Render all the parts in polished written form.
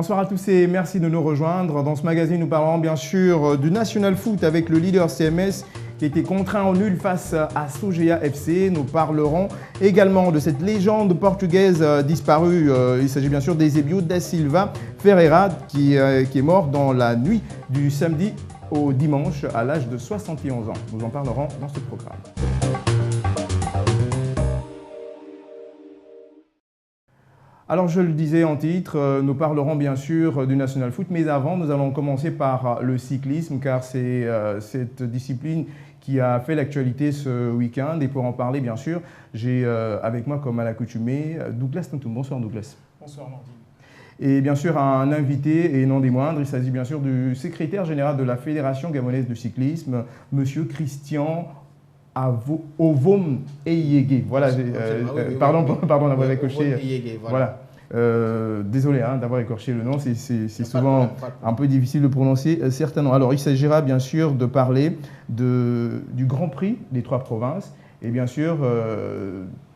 Bonsoir à tous et merci de nous rejoindre. Dans ce magazine, nous parlerons bien sûr du National Foot avec le leader CMS qui a été contraint en nul face à Sogea FC. Nous parlerons également de cette légende portugaise disparue. Il s'agit bien sûr d'Eusébio da Silva Ferreira qui est mort dans la nuit du samedi au dimanche à l'âge de 71 ans. Nous en parlerons dans ce programme. Alors je le disais en titre, nous parlerons bien sûr du National Foot, mais avant nous allons commencer par le cyclisme car c'est cette discipline qui a fait l'actualité ce week-end. Et pour en parler bien sûr, j'ai avec moi comme à l'accoutumée Douglas Tantoum. Bonsoir Douglas. Bonsoir Nordine. Et bien sûr un invité et non des moindres, il s'agit bien sûr du secrétaire général de la Fédération gabonaise de cyclisme, Monsieur Christian Ovom Eyege. Voilà, pardon d'avoir écorché. Voilà. Désolé d'avoir écorché le nom, c'est souvent un peu difficile de prononcer certains noms. Alors, il s'agira bien sûr de parler du Grand Prix des Trois Provinces et bien sûr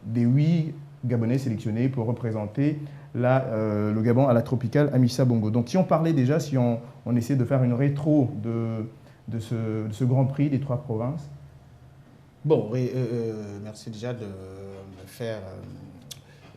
des 8 Gabonais sélectionnés pour représenter le Gabon à la Tropicale Amissa Bongo. Donc, si on parlait déjà, si on essaie de faire une rétro de ce Grand Prix des Trois Provinces. Bon, oui, merci déjà de me faire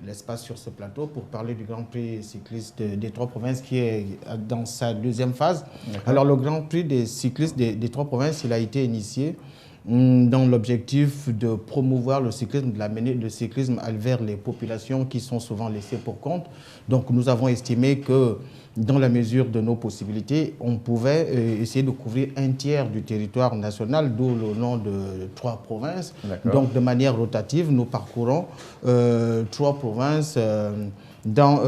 l'espace sur ce plateau pour parler du Grand Prix cycliste des Trois Provinces qui est dans sa deuxième phase. Alors, le Grand Prix des cyclistes des Trois Provinces, il a été initié dans l'objectif de promouvoir le cyclisme, de l'amener le cyclisme vers les populations qui sont souvent laissées pour compte. Donc, nous avons estimé que dans la mesure de nos possibilités, on pouvait essayer de couvrir un tiers du territoire national, d'où le nom de Trois Provinces. Donc, de manière rotative, nous parcourons 3 provinces dans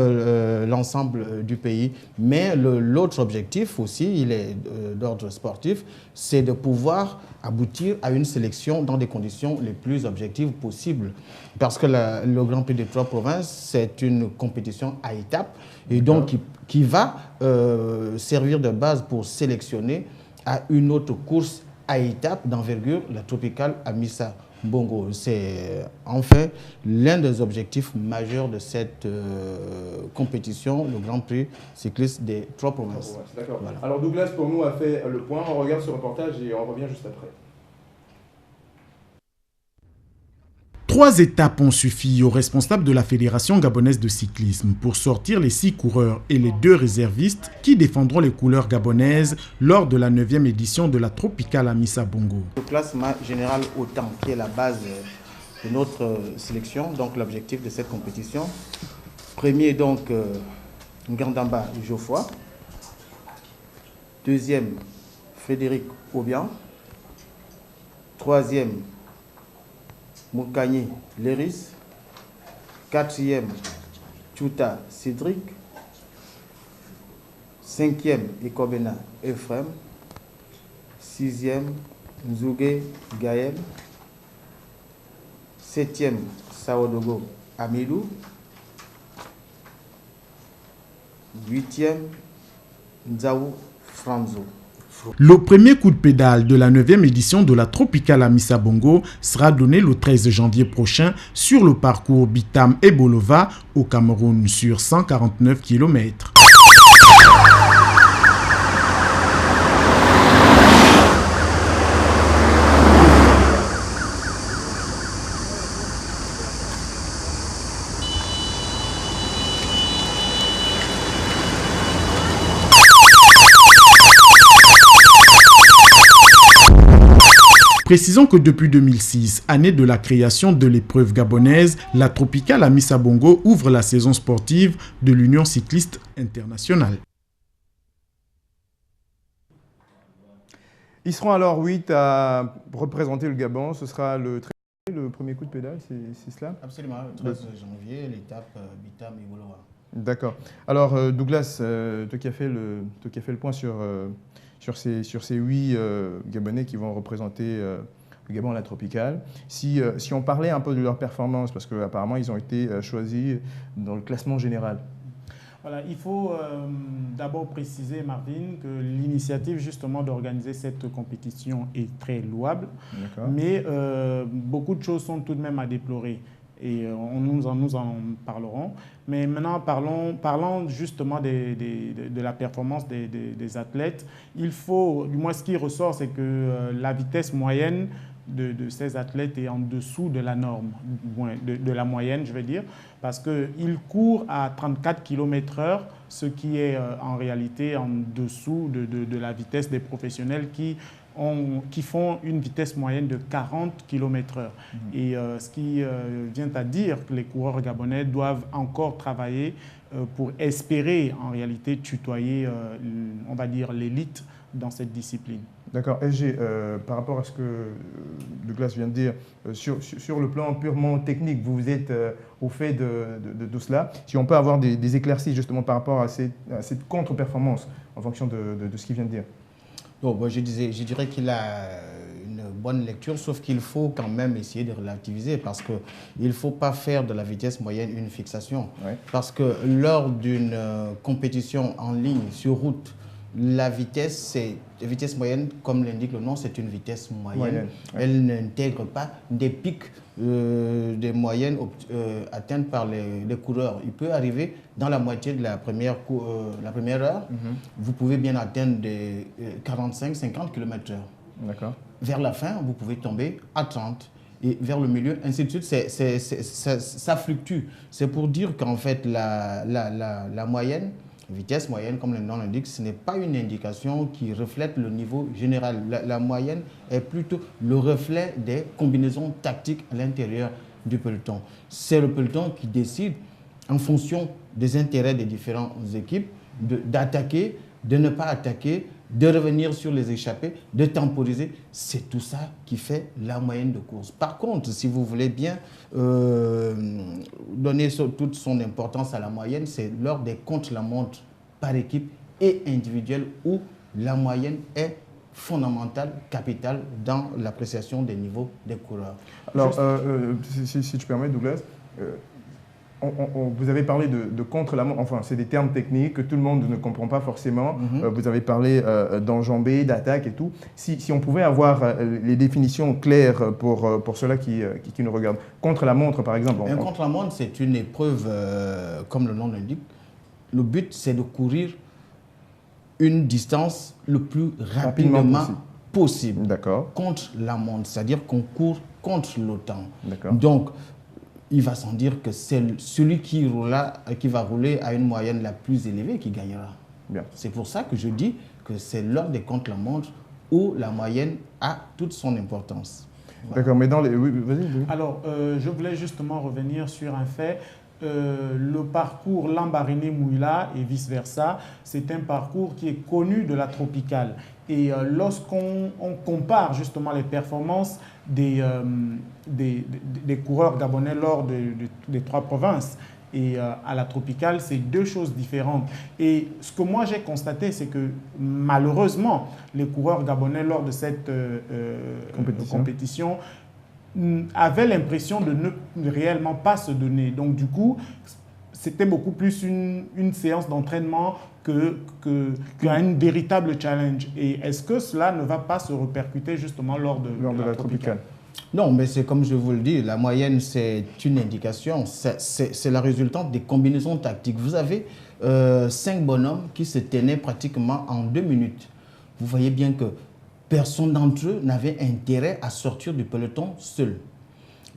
l'ensemble du pays. Mais l'autre objectif aussi, il est d'ordre sportif, c'est de pouvoir aboutir à une sélection dans des conditions les plus objectives possibles. Parce que le Grand Prix des Trois Provinces, c'est une compétition à étapes et donc qui va servir de base pour sélectionner à une autre course à étapes d'envergure, la Tropicale Amissa Bongo. C'est enfin l'un des objectifs majeurs de cette compétition, le Grand Prix cycliste des Trois Provinces. D'accord. Voilà. Alors Douglas, pour nous, a fait le point. On regarde ce reportage et on revient juste après. 3 étapes ont suffi aux responsables de la Fédération gabonaise de cyclisme pour sortir les 6 coureurs et les 2 réservistes qui défendront les couleurs gabonaises lors de la 9e édition de la Tropicale Amissa Bongo. Le classement général au temps, qui est la base de notre sélection, donc l'objectif de cette compétition. Premier, donc, Ngandamba Geoffroy. Deuxième, Frédéric Obian. Troisième, Moukani Léris. 4e, Tchouta Cédric. 5e, Ekobena Ephraim. 6e, Nzouge Gaël. 7e, Saodogo Amidou. 8e, Nzaou Franzo. Le premier coup de pédale de la 9e édition de la Tropicale Amissa Bongo sera donné le 13 janvier prochain sur le parcours Bitam et Bolova au Cameroun sur 149 km. Précisons que depuis 2006, année de la création de l'épreuve gabonaise, la Tropicale Amissa Bongo ouvre la saison sportive de l'Union cycliste internationale. Ils seront alors 8 à représenter le Gabon. Ce sera le premier coup de pédale, c'est cela? Absolument, le 13 janvier, l'étape Bitam et Bolova. D'accord. Alors Douglas, toi qui as fait le point sur ces 8 Gabonais qui vont représenter le Gabon à la Tropicale. Si on parlait un peu de leur performance, parce qu'apparemment ils ont été choisis dans le classement général. Voilà, il faut d'abord préciser, Marvin, que l'initiative justement d'organiser cette compétition est très louable, mais beaucoup de choses sont tout de même à déplorer. Et nous en parlerons. Mais maintenant, parlons justement de la performance des athlètes. Il faut, du moins ce qui ressort, c'est que la vitesse moyenne de ces athlètes est en dessous de la norme, de la moyenne, je vais dire, parce qu'ils courent à 34 km/h, ce qui est en réalité en dessous de la vitesse des professionnels qui font une vitesse moyenne de 40 km/h. Et ce qui vient à dire que les coureurs gabonais doivent encore travailler pour espérer en réalité tutoyer, on va dire, l'élite dans cette discipline. D'accord. SG, par rapport à ce que Douglas vient de dire, sur le plan purement technique, vous êtes au fait de tout cela. Si on peut avoir des éclaircies justement par rapport à cette contre-performance en fonction de ce qu'il vient de dire. Bon, je dirais qu'il a une bonne lecture, sauf qu'il faut quand même essayer de relativiser parce qu'il ne faut pas faire de la vitesse moyenne une fixation. Ouais. Parce que lors d'une compétition en ligne sur route, la vitesse moyenne, comme l'indique le nom, c'est une vitesse moyenne. Ouais. Elle n'intègre pas des pics des moyennes atteintes par les coureurs. Il peut arriver dans la moitié de la première heure, vous pouvez bien atteindre des 45-50 km/h. D'accord. Vers la fin, vous pouvez tomber à 30. Et vers le milieu, ainsi de suite, ça fluctue. C'est pour dire qu'en fait, la moyenne, vitesse moyenne, comme le nom l'indique, ce n'est pas une indication qui reflète le niveau général. La moyenne est plutôt le reflet des combinaisons tactiques à l'intérieur du peloton. C'est le peloton qui décide, en fonction des intérêts des différentes équipes, d'attaquer, de ne pas attaquer, de revenir sur les échappées, de temporiser. C'est tout ça qui fait la moyenne de course. Par contre, si vous voulez bien donner toute son importance à la moyenne, c'est lors des contre-la-montre par équipe et individuelle où la moyenne est fondamentale, capitale dans l'appréciation des niveaux des coureurs. Alors, si tu permets, Douglas, vous avez parlé de contre-la-montre, enfin c'est des termes techniques que tout le monde ne comprend pas forcément. Vous avez parlé d'enjambée, d'attaque et tout. Si on pouvait avoir les définitions claires pour ceux-là qui nous regardent. Contre-la-montre par exemple. Un contre-la-montre, c'est une épreuve, comme le nom l'indique. Le but, c'est de courir une distance le plus rapidement possible. D'accord. Contre la montre, c'est-à-dire qu'on court contre le temps. D'accord. Donc, il va sans dire que c'est celui qui va rouler à une moyenne la plus élevée qui gagnera. C'est pour ça que je dis que c'est lors des contre-la-montre où la moyenne a toute son importance. Voilà. D'accord, mais dans les... Oui, vas-y. Alors, je voulais justement revenir sur un fait. Le parcours Lambaréné-Mouila et vice-versa, c'est un parcours qui est connu de la tropicale. Et lorsqu'on compare justement les performances des coureurs gabonais lors des trois provinces et à la tropicale, c'est deux choses différentes. Et ce que moi j'ai constaté, c'est que malheureusement, les coureurs gabonais lors de cette compétition avaient l'impression de ne réellement pas se donner. Donc du coup, c'était beaucoup plus une séance d'entraînement qu'un véritable challenge. Et est-ce que cela ne va pas se répercuter justement lors de la tropicale? Non, mais c'est comme je vous le dis, la moyenne, c'est une indication. C'est la résultante des combinaisons tactiques. Vous avez 5 bonhommes qui se tenaient pratiquement en 2 minutes. Vous voyez bien que personne d'entre eux n'avait intérêt à sortir du peloton seul.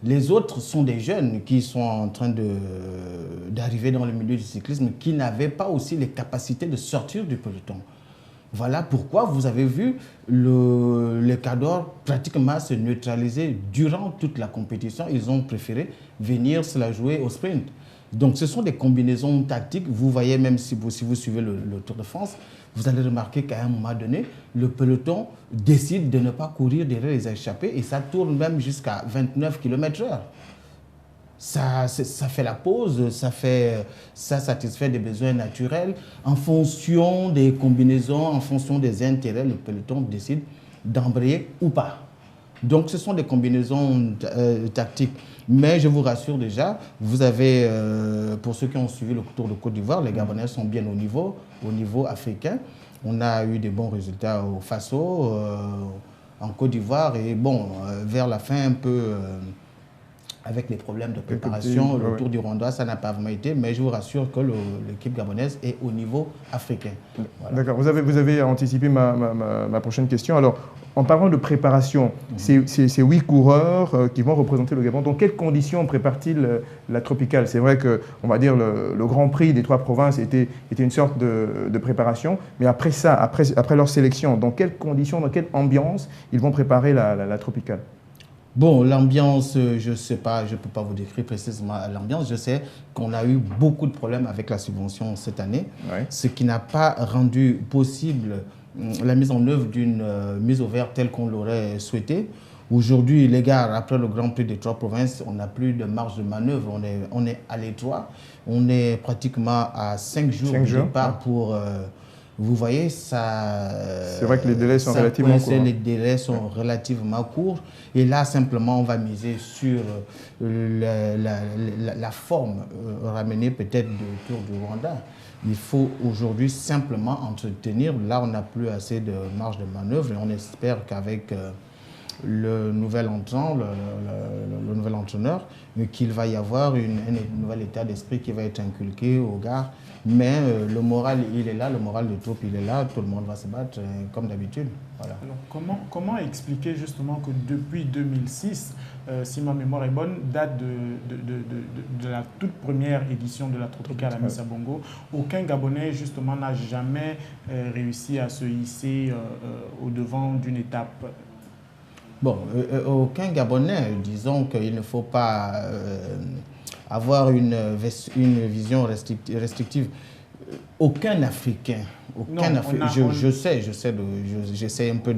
Les autres sont des jeunes qui sont en train d'arriver dans le milieu du cyclisme, qui n'avaient pas aussi les capacités de sortir du peloton. Voilà pourquoi vous avez vu les cadors pratiquement se neutraliser durant toute la compétition. Ils ont préféré venir se la jouer au sprint. Donc ce sont des combinaisons tactiques. Vous voyez, même si vous suivez le Tour de France, vous allez remarquer qu'à un moment donné, le peloton décide de ne pas courir derrière les échappés et ça tourne même jusqu'à 29 km/h. Ça fait la pause, ça satisfait des besoins naturels. En fonction des combinaisons, en fonction des intérêts, le peloton décide d'embrayer ou pas. Donc ce sont des combinaisons tactiques. Mais je vous rassure déjà, vous avez, pour ceux qui ont suivi le Tour de Côte d'Ivoire, les Gabonais sont bien au niveau africain. On a eu des bons résultats au Faso, en Côte d'Ivoire et bon, vers la fin un peu avec les problèmes de préparation. Le Tour du Rwanda, ça n'a pas vraiment été, mais je vous rassure que l'équipe gabonaise est au niveau africain. Voilà. D'accord, vous avez anticipé ma prochaine question. Alors, en parlant de préparation, ces 8 coureurs qui vont représenter le Gabon, dans quelles conditions prépare-t-il la Tropicale? C'est vrai que, on va dire, le Grand Prix des 3 provinces était une sorte de préparation, mais après ça, après leur sélection, dans quelles conditions, dans quelle ambiance ils vont préparer la Tropicale? Bon, l'ambiance, je ne sais pas, je ne peux pas vous décrire précisément l'ambiance. Je sais qu'on a eu beaucoup de problèmes avec la subvention cette année, ce qui n'a pas rendu possible la mise en œuvre d'une mise au vert telle qu'on l'aurait souhaité. Aujourd'hui, les gars, après le Grand Prix des 3 provinces, on n'a plus de marge de manœuvre, on est à l'étroit. On est pratiquement à 5 jours de départ pour... vous voyez, ça... C'est vrai que les délais sont relativement courts. Les délais sont relativement courts. Et là, simplement, on va miser sur la forme ramenée peut-être du Tour du Rwanda. Il faut aujourd'hui simplement entretenir. Là, on n'a plus assez de marge de manœuvre et on espère qu'avec le nouvel entrant, le nouvel entraîneur, qu'il va y avoir un nouvel état d'esprit qui va être inculqué aux gars. Mais le moral, il est là, le moral de troupe, il est là, tout le monde va se battre comme d'habitude. Voilà. Alors, comment expliquer justement que depuis 2006, si ma mémoire est bonne, date de la toute première édition de la Tropicale à Missa-Bongo, aucun Gabonais justement n'a jamais réussi à se hisser au-devant d'une étape? Bon, aucun Gabonais, disons qu'il ne faut pas avoir une vision restrictive. Aucun Africain, j'essaie un peu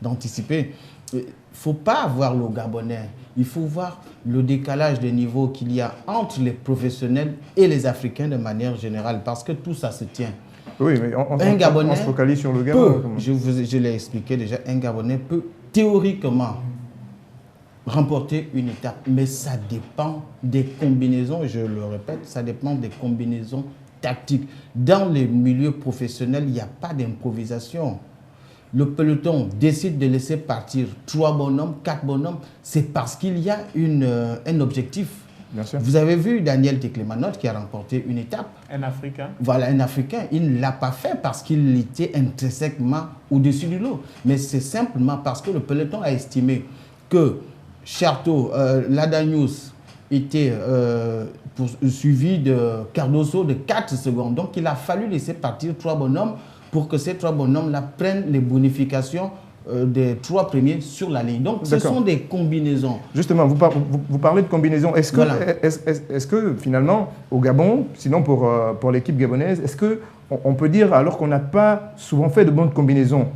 d'anticiper. Il ne faut pas voir le Gabonais, il faut voir le décalage des niveaux qu'il y a entre les professionnels et les Africains de manière générale, parce que tout ça se tient. Oui, mais on se focalise sur le Gabon. Je l'ai expliqué déjà, un Gabonais peut théoriquement remporter une étape, mais ça dépend des combinaisons, je le répète, ça dépend des combinaisons tactiques. Dans les milieux professionnels, il n'y a pas d'improvisation. Le peloton décide de laisser partir 3 bonhommes, 4 bonhommes, c'est parce qu'il y a un objectif. Bien sûr. Vous avez vu Daniel Teklemanot qui a remporté une étape. Un Africain. Voilà, un Africain. Il ne l'a pas fait parce qu'il était intrinsèquement au-dessus du lot. Mais c'est simplement parce que le peloton a estimé que Charteau, Ladanius était suivi de Cardoso de 4 secondes. Donc il a fallu laisser partir 3 bonhommes pour que ces 3 bonhommes-là prennent les bonifications des 3 premiers sur la ligne. Donc ce sont des combinaisons. Justement, vous parlez de combinaisons. Est-ce que, voilà. Est-ce que finalement, au Gabon, sinon pour l'équipe gabonaise, est-ce qu'on peut dire alors qu'on n'a pas souvent fait de bonnes combinaisons?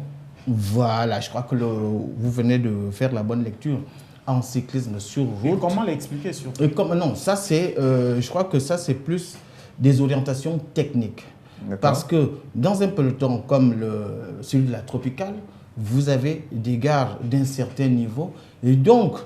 Voilà, je crois que vous venez de faire la bonne lecture. En cyclisme sur route. Et comment l'expliquer surtout? Non, ça c'est, je crois que ça c'est plus des orientations techniques. Parce que dans un peloton comme celui de la Tropicale, vous avez des gares d'un certain niveau et donc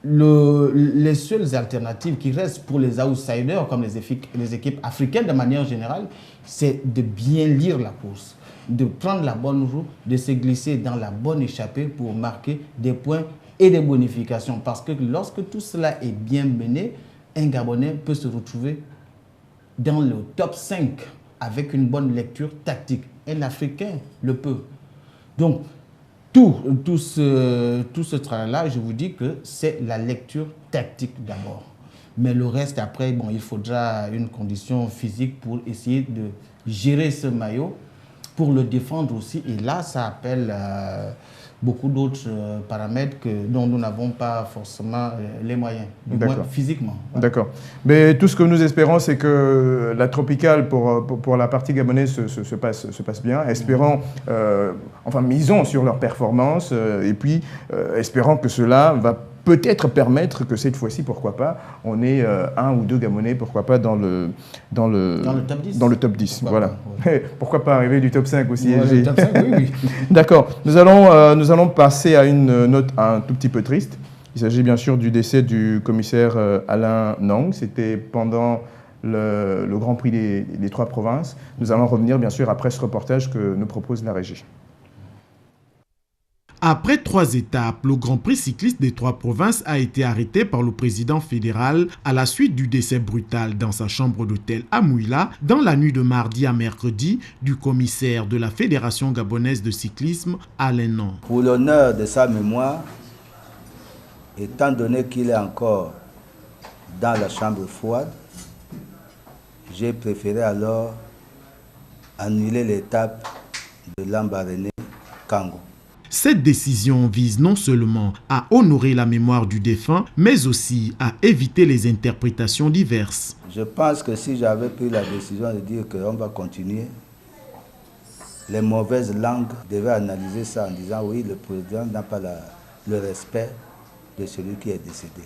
les seules alternatives qui restent pour les outsiders comme les équipes africaines de manière générale, c'est de bien lire la course, de prendre la bonne route, de se glisser dans la bonne échappée pour marquer des points et des bonifications. Parce que lorsque tout cela est bien mené, un Gabonais peut se retrouver dans le top 5 avec une bonne lecture tactique. Un Africain le peut. Donc, tout ce travail-là, je vous dis que c'est la lecture tactique d'abord. Mais le reste, après, bon, il faudra une condition physique pour essayer de gérer ce maillot, pour le défendre aussi. Et là, ça appelle beaucoup d'autres paramètres dont nous n'avons pas forcément les moyens, du moins physiquement. Voilà. D'accord. Mais tout ce que nous espérons, c'est que la Tropicale, pour la partie gabonaise, se passe bien. Espérons, enfin, misons sur leur performance et puis espérons que cela va peut-être permettre que cette fois-ci, pourquoi pas, on ait 1 ou 2 Gabonais, pourquoi pas, dans le top 10. Dans le top 10, pourquoi voilà. Pas, ouais. Pourquoi pas arriver du top 5 aussi, le top 5, oui. D'accord. Nous allons passer à une note un tout petit peu triste. Il s'agit bien sûr du décès du commissaire Alain Nong. C'était pendant le Grand Prix des 3 provinces. Nous allons revenir bien sûr après ce reportage que nous propose la régie. Après 3 étapes, le Grand Prix cycliste des 3 provinces a été arrêté par le président fédéral à la suite du décès brutal dans sa chambre d'hôtel à Mouila dans la nuit de mardi à mercredi du commissaire de la Fédération gabonaise de cyclisme, Alain Nan. Pour l'honneur de sa mémoire, étant donné qu'il est encore dans la chambre froide, j'ai préféré alors annuler l'étape de Lambaréné-Kango. Cette décision vise non seulement à honorer la mémoire du défunt, mais aussi à éviter les interprétations diverses. Je pense que si j'avais pris la décision de dire qu'on va continuer, les mauvaises langues devaient analyser ça en disant oui, le président n'a pas le respect de celui qui est décédé.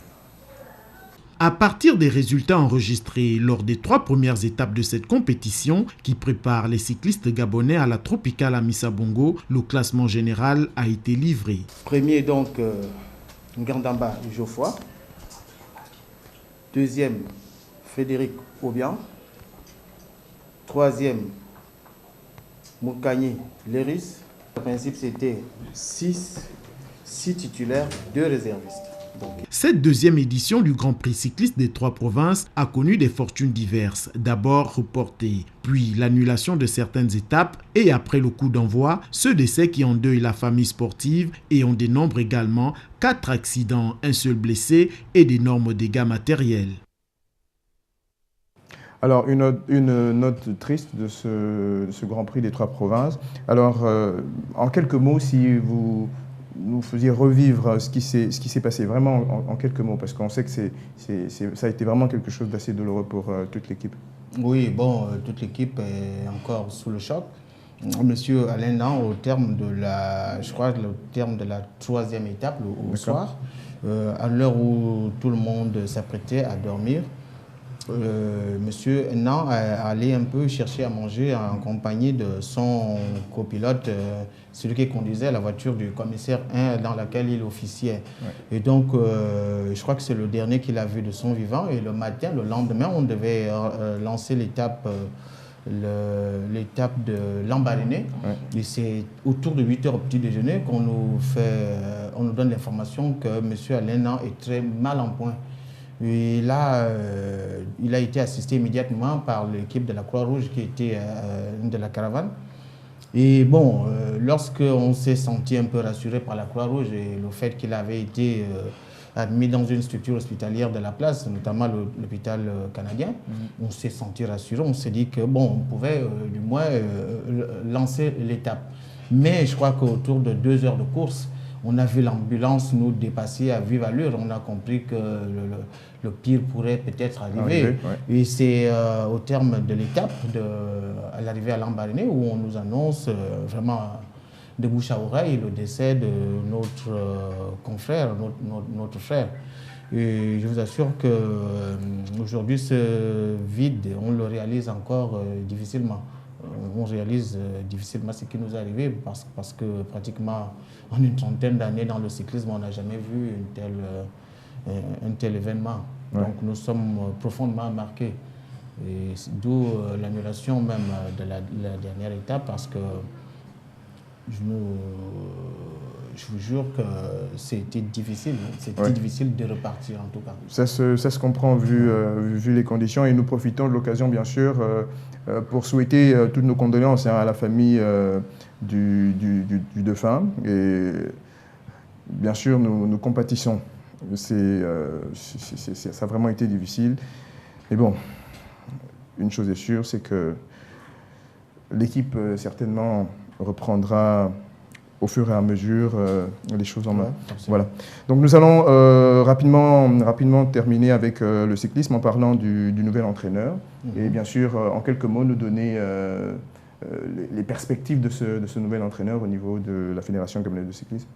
À partir des résultats enregistrés lors des 3 premières étapes de cette compétition qui prépare les cyclistes gabonais à la Tropicale Amissa Bongo, le classement général a été livré. Premier donc Ngandamba Geoffroy. Deuxième Frédéric Obian. Troisième Moukani Léris. Le principe c'était 6 titulaires, 2 réservistes. Cette deuxième édition du Grand Prix cycliste des 3 provinces a connu des fortunes diverses. D'abord reportées, puis l'annulation de certaines étapes et après le coup d'envoi, ce décès qui endeuille la famille sportive et on dénombre également 4 accidents, un seul blessé et d'énormes dégâts matériels. Alors, une note triste de ce Grand Prix des 3 provinces. Alors, en quelques mots, si vous nous faisiez revivre ce qui s'est passé vraiment en quelques mots, parce qu'on sait que ça a été vraiment quelque chose d'assez douloureux pour toute l'équipe. Oui, bon, toute l'équipe est encore sous le choc. Monsieur Alain Nan, au terme de la 3e étape, au soir, à l'heure où tout le monde s'apprêtait à dormir, Monsieur Nan allait un peu chercher à manger en compagnie de son copilote, celui qui conduisait la voiture du commissaire 1 dans laquelle il officiait. Ouais. Et donc, je crois que c'est le dernier qu'il a vu de son vivant. Et le matin, le lendemain, on devait lancer l'étape de Lambaréné. Ouais. Et c'est autour de 8 h au petit déjeuner qu'on nous donne l'information que M. Alain Nan est très mal en point. Et là, il a été assisté immédiatement par l'équipe de la Croix-Rouge qui était de la caravane. Et bon, lorsqu'on s'est senti un peu rassuré par la Croix-Rouge et le fait qu'il avait été admis dans une structure hospitalière de la place, notamment l'hôpital canadien, on s'est senti rassuré. On s'est dit que bon, on pouvait du moins lancer l'étape. Mais je crois qu'autour de 2 heures de course, on a vu l'ambulance nous dépasser à vive allure. On a compris que le pire pourrait peut-être arriver. Ouais. Et c'est au terme de l'étape, à l'arrivée à Lambaréné, où on nous annonce vraiment de bouche à oreille le décès de notre confrère, notre frère. Et je vous assure qu'aujourd'hui, ce vide, on le réalise encore difficilement. On réalise difficilement ce qui nous est arrivé parce que pratiquement en une trentaine d'années dans le cyclisme, on n'a jamais vu un tel événement. Ouais. Donc nous sommes profondément marqués. Et d'où l'annulation même de la dernière étape parce que je vous jure que c'était difficile. C'était difficile de repartir en tout cas. Ça se comprend vu les conditions et nous profitons de l'occasion bien sûr pour souhaiter toutes nos condoléances à la famille du défunt et bien sûr nous compatissons. Ça a vraiment été difficile. Mais bon, une chose est sûre, c'est que l'équipe certainement reprendra au fur et à mesure les choses en main. Voilà. Donc nous allons rapidement terminer avec le cyclisme en parlant du nouvel entraîneur. Et bien sûr, en quelques mots, nous donner les perspectives de ce nouvel entraîneur au niveau de la Fédération gabonaise de cyclisme.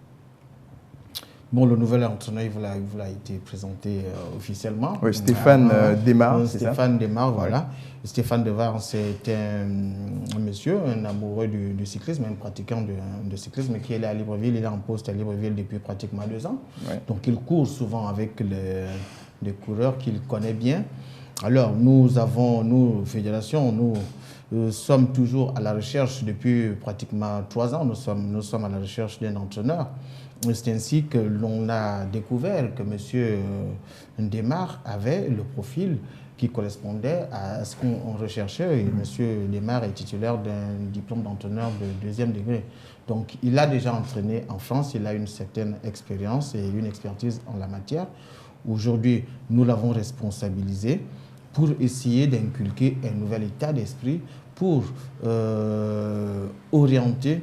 Bon, le nouvel entraîneur, il vous a été présenté officiellement. Oui, Stéphane Desmar. Stéphane Desmar, voilà. Ouais. Stéphane Desmar, c'est un monsieur, un amoureux du cyclisme, un pratiquant de cyclisme qui est à Libreville. Il est en poste à Libreville depuis pratiquement 2 ans. Ouais. Donc, il court souvent avec des coureurs qu'il connaît bien. Alors, nous, fédération, nous sommes toujours à la recherche depuis pratiquement 3 ans. Nous sommes à la recherche d'un entraîneur. C'est ainsi que l'on a découvert que M. Ndemar avait le profil qui correspondait à ce qu'on recherchait. Et M. Ndemar est titulaire d'un diplôme d'entraîneur de 2e degré. Donc, il a déjà entraîné en France, il a une certaine expérience et une expertise en la matière. Aujourd'hui, nous l'avons responsabilisé pour essayer d'inculquer un nouvel état d'esprit, pour orienter,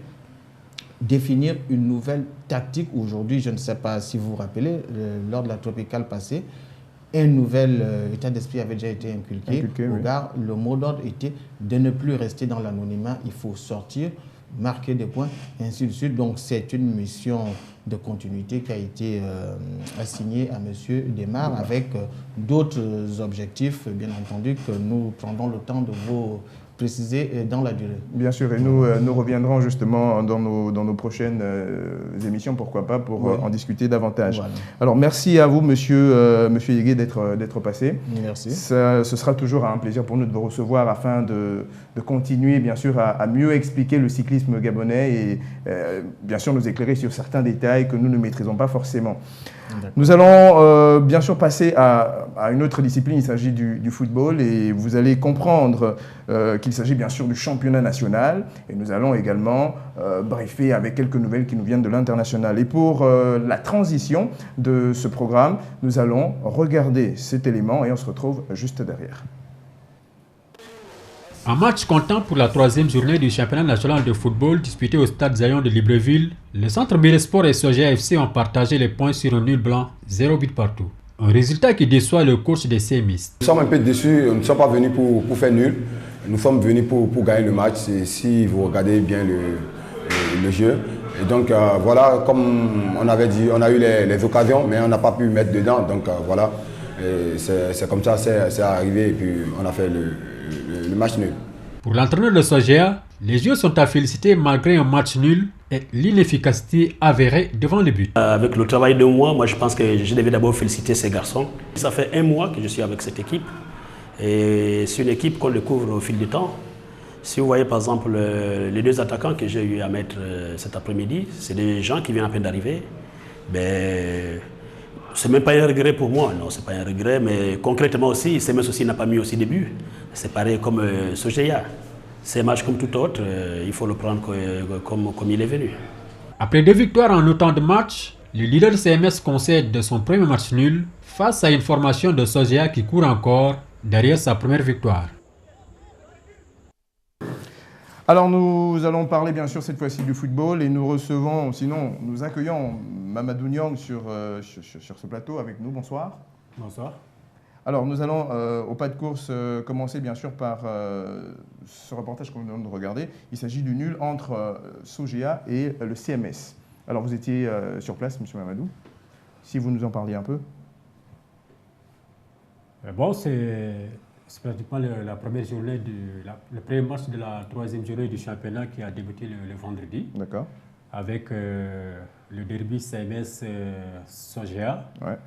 définir une nouvelle tactique. Aujourd'hui, je ne sais pas si vous vous rappelez, lors de la tropicale passée, un nouvel état d'esprit avait déjà été inculqué. Oui. Le mot d'ordre était de ne plus rester dans l'anonymat, il faut sortir, marquer des points, ainsi de suite. Donc c'est une mission de continuité qui a été assignée à M. Ndemar avec d'autres objectifs, bien entendu, que nous prendrons le temps de vous préciser dans la durée. Bien sûr, et nous reviendrons justement dans nos prochaines émissions, pourquoi pas, pour en discuter davantage. Voilà. Alors, merci à vous, monsieur Yégué, d'être passé. Merci. Ce sera toujours un plaisir pour nous de vous recevoir afin de continuer, bien sûr, à mieux expliquer le cyclisme gabonais et, bien sûr, nous éclairer sur certains détails que nous ne maîtrisons pas forcément. Nous allons bien sûr passer à une autre discipline, il s'agit du football et vous allez comprendre qu'il s'agit bien sûr du championnat national et nous allons également briefer avec quelques nouvelles qui nous viennent de l'international. Et pour la transition de ce programme, nous allons regarder cet élément et on se retrouve juste derrière. Un match comptant pour la 3e journée du championnat national de football disputé au stade Zayon de Libreville, le centre Miresport et Sogea FC ont partagé les points sur un nul blanc, 0 but partout. Un résultat qui déçoit le coach des sémistes. Nous sommes un peu déçus, nous ne sommes pas venus pour faire nul, nous sommes venus pour gagner le match, si vous regardez bien le jeu. Et donc voilà, comme on avait dit, on a eu les occasions, mais on n'a pas pu mettre dedans, donc voilà, c'est comme ça, c'est arrivé et puis on a fait le match nul. Pour l'entraîneur de Sogea, les joueurs sont à féliciter malgré un match nul et l'inefficacité avérée devant le but. Avec le travail de moi je pense que je devais d'abord féliciter ces garçons. Ça fait 1 mois que je suis avec cette équipe et c'est une équipe qu'on découvre au fil du temps. Si vous voyez par exemple les 2 attaquants que j'ai eu à mettre cet après-midi, c'est des gens qui viennent à peine d'arriver. C'est même pas un regret pour moi, non, c'est pas un regret, mais concrètement aussi, Semes aussi n'a pas mis aussi des buts. C'est pareil comme Sogea. C'est un match comme tout autre, il faut le prendre comme il est venu. Après 2 victoires en autant de matchs, le leader CMS concède de son premier match nul face à une formation de Sogea qui court encore derrière sa première victoire. Alors nous allons parler bien sûr cette fois-ci du football et nous accueillons Mamadou Niang sur ce plateau avec nous. Bonsoir. Bonsoir. Alors nous allons au pas de course commencer bien sûr par ce reportage qu'on vient de regarder. Il s'agit du nul entre Sogea et le CMS. Alors vous étiez sur place, monsieur Mamadou. Si vous nous en parliez un peu. Bon, c'est pratiquement la première journée, le premier match de la 3e journée du championnat qui a débuté le vendredi. D'accord. Avec le derby CMS-Sogea. Ouais.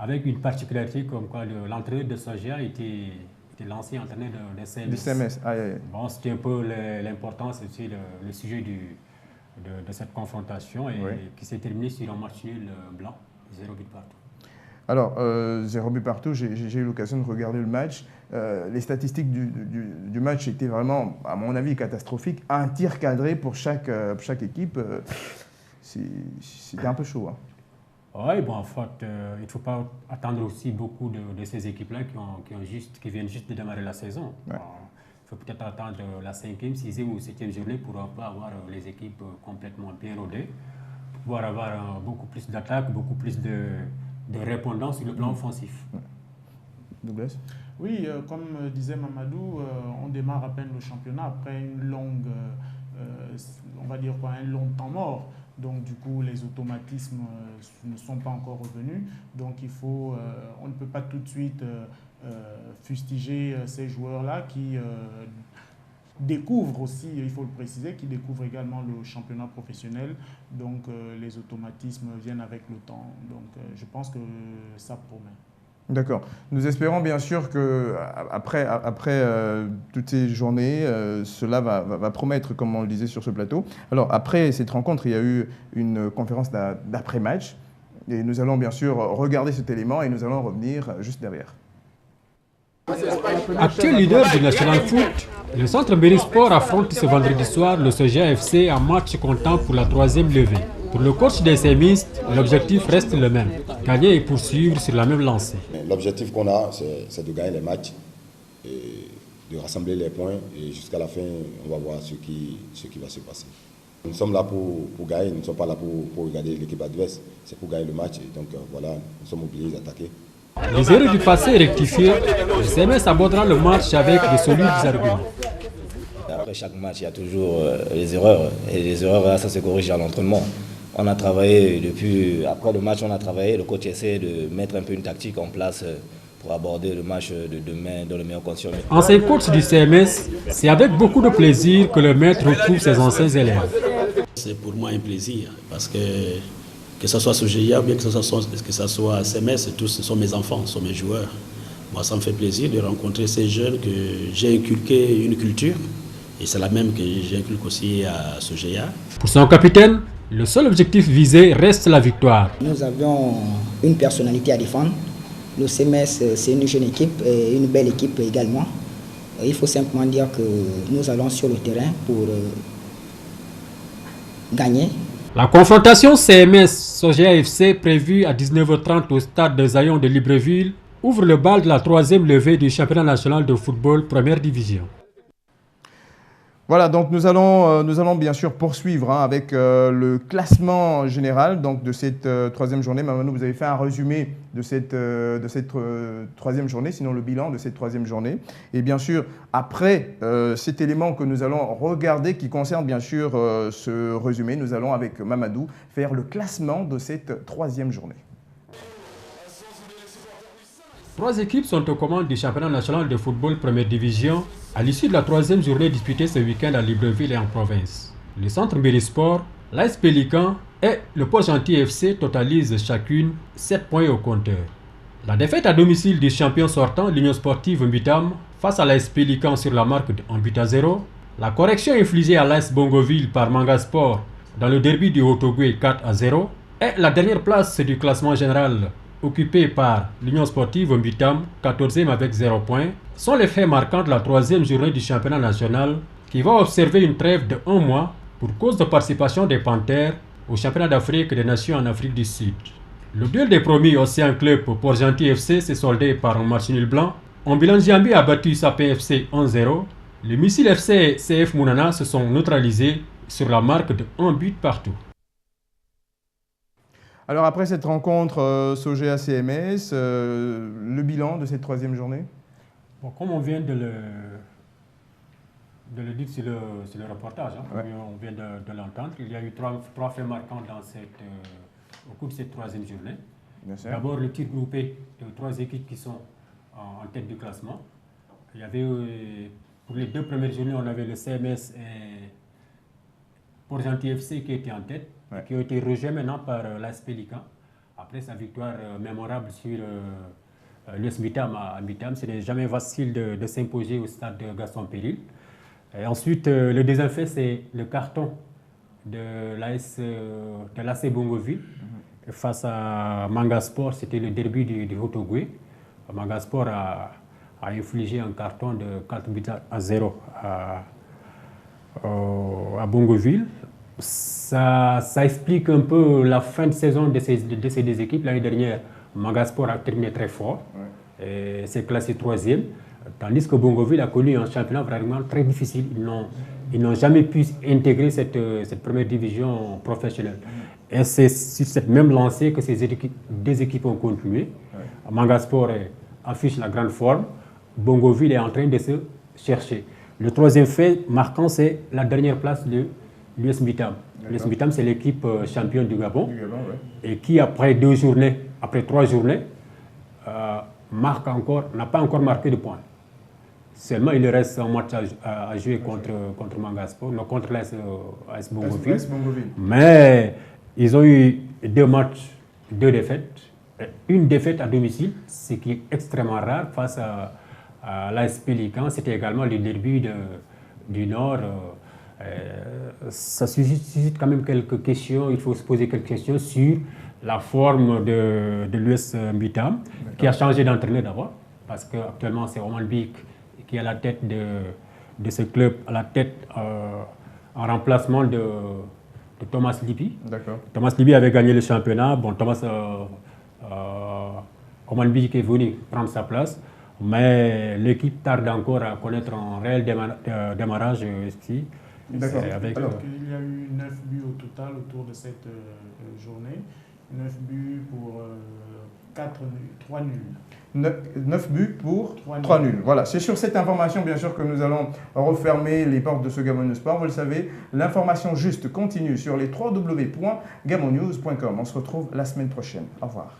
Avec une particularité comme quoi l'entraîneur de Sogea était l'ancien entraîneur de CMS. Du CMS, aïe, aïe. Bon, c'était un peu l'importance aussi, le sujet de cette confrontation et qui s'est terminée sur un match nul blanc, 0 but partout. Alors, 0 but partout, j'ai eu l'occasion de regarder le match. Les statistiques du match étaient vraiment, à mon avis, catastrophiques. Un tir cadré pour chaque équipe, c'était un peu chaud. Hein. Oui, bon, en fait, il ne faut pas attendre aussi beaucoup de ces équipes-là qui viennent juste de démarrer la saison. Ouais. Il faut peut-être attendre la 5e, 6e ou 7e journée pour avoir les équipes complètement bien rodées, pour pouvoir avoir beaucoup plus d'attaques, beaucoup plus de répondants sur le plan offensif. Ouais. Douglas ? Oui, comme disait Mamadou, on démarre à peine le championnat après une longue, on va dire quoi, un long temps mort. Donc du coup, les automatismes ne sont pas encore revenus. Donc on ne peut pas tout de suite fustiger ces joueurs-là qui découvrent aussi, il faut le préciser, qui découvrent également le championnat professionnel. Donc les automatismes viennent avec le temps. Donc je pense que ça promet. D'accord. Nous espérons bien sûr qu'après toutes ces journées, cela va promettre, comme on le disait sur ce plateau. Alors, après cette rencontre, il y a eu une conférence d'après-match. Et nous allons bien sûr regarder cet élément et nous allons revenir juste derrière. Actuel leader du National Foot, le Centre Mbéry-Sport affronte ce vendredi soir le Soja FC en match comptant pour la 3e levée. Pour le coach des sémistes, l'objectif reste le même, gagner et poursuivre sur la même lancée. L'objectif qu'on a, c'est de gagner les matchs, et de rassembler les points et jusqu'à la fin, on va voir ce qui va se passer. Nous sommes là pour gagner, nous ne sommes pas là pour regarder l'équipe adverse, c'est pour gagner le match. Et donc voilà, nous sommes obligés d'attaquer. Les erreurs du passé rectifiées, le CMS abordera le match avec de solides arguments. Après chaque match, il y a toujours les erreurs. Et les erreurs, ça se corrige à l'entraînement. On a travaillé après le match, le coach essaie de mettre un peu une tactique en place pour aborder le match de demain dans le meilleur conditions. Ancien coach du CMS, c'est avec beaucoup de plaisir que le maître retrouve ses anciens élèves. C'est pour moi un plaisir parce que ce soit Sogeia ou bien que ce soit CMS, tous ce sont mes enfants, ce sont mes joueurs. Moi, ça me fait plaisir de rencontrer ces jeunes que j'ai inculqué une culture et c'est la même que j'inculque aussi à Sogeia. Pour son capitaine, le seul objectif visé reste la victoire. Nous avions une personnalité à défendre. Le CMS, c'est une jeune équipe et une belle équipe également. Il faut simplement dire que nous allons sur le terrain pour gagner. La confrontation CMS-Soja FC prévue à 19h30 au stade de Zayon de Libreville ouvre le bal de la 3e levée du championnat national de football première division. Voilà, donc nous allons bien sûr poursuivre avec le classement général donc, de cette 3e journée. Mamadou, vous avez fait un résumé de cette 3e journée, sinon le bilan de cette 3e journée. Et bien sûr, après cet élément que nous allons regarder qui concerne bien sûr ce résumé, nous allons avec Mamadou faire le classement de cette 3e journée. 3 équipes sont aux commandes du championnat national de football première division à l'issue de la 3e journée disputée ce week-end à Libreville et en province. Le Centre Mbéry-Sport, l'AS Pélican et le Port-Gentil FC totalisent chacune 7 points au compteur. La défaite à domicile du champion sortant, l'Union Sportive Mbitam, face à l'AS Pélican sur la marque de 1-0, la correction infligée à l'AS Bongoville par Mangasport dans le derby du Haut-Ogooué 4-0 et la dernière place du classement général occupé par l'Union Sportive Mbitam, 14e avec 0 points, sont les faits marquants de la 3e journée du championnat national qui va observer une trêve de 1 mois pour cause de participation des Panthères au championnat d'Afrique des Nations en Afrique du Sud. Le duel des promis Océan Club pour Gentil FC s'est soldé par un match nul blanc. Ambilanziambi a battu Sapé FC 1-0. Les Missiles FC et CF Mounana se sont neutralisés sur la marque de 1 but partout. Alors après cette rencontre Soja CMS, le bilan de cette 3e journée? Bon, comme on vient de le dire sur le reportage, hein, ouais. On vient de l'entendre, il y a eu trois faits marquants au cours de cette 3e journée. D'abord le tir groupé de 3 équipes qui sont en tête du classement. Il y avait, pour les 2 premières journées, on avait le CMS et Port-Gentil FC qui étaient en tête. Ouais. Qui a été rejeté maintenant par l'AS Pélican. Après sa victoire mémorable sur l'US Mbitam à Mbitam, ce n'est jamais facile de s'imposer au stade de Gaston Péril. Et ensuite, le deuxième fait, c'est le carton de l'AC Bongoville face à Mangasport. C'était le derby du Haut-Ogooué. Mangasport a infligé un carton de 4-0 à Bongoville. Ça explique un peu la fin de saison de ces 2 équipes. L'année dernière, Mangasport a terminé très fort, et s'est classé 3e, tandis que Bongoville a connu un championnat vraiment très difficile. Ils n'ont jamais pu intégrer cette première division professionnelle. Et c'est sur cette même lancée que ces 2 équipes ont continué. Mangasport affiche la grande forme, Bongoville est en train de se chercher. Le 3e fait marquant, c'est la dernière place de l'US Mbitam. L'US Mbitam, c'est l'équipe championne du Gabon, ouais. Et qui, après 3 journées, n'a pas encore marqué de points. Seulement, il reste un match à jouer contre Mangasport, contre l'AS Bongoville. Mais ils ont eu 2 matchs, 2 défaites. une défaite à domicile, ce qui est extrêmement rare face à l'AS Pélican. C'était également le derby du Nord. Ça suscite quand même quelques questions. Il faut se poser quelques questions sur la forme de l'US Mbitam, qui a changé d'entraîneur d'abord, parce qu'actuellement c'est Oman Bik qui est à la tête de ce club, à la tête en remplacement de Thomas Lippi. Thomas Lippi avait gagné le championnat. Bon, Oman Bik est venu prendre sa place, mais l'équipe tarde encore à connaître un réel démarrage ici. D'accord. Alors qu'il y a eu 9 buts au total autour de cette journée. 9 buts pour 3 nuls. 9 buts pour 3 nuls. Voilà, c'est sur cette information bien sûr que nous allons refermer les portes de ce Gabon Sport. Vous le savez, l'information juste continue sur les www.gabonnews.com. On se retrouve la semaine prochaine. Au revoir.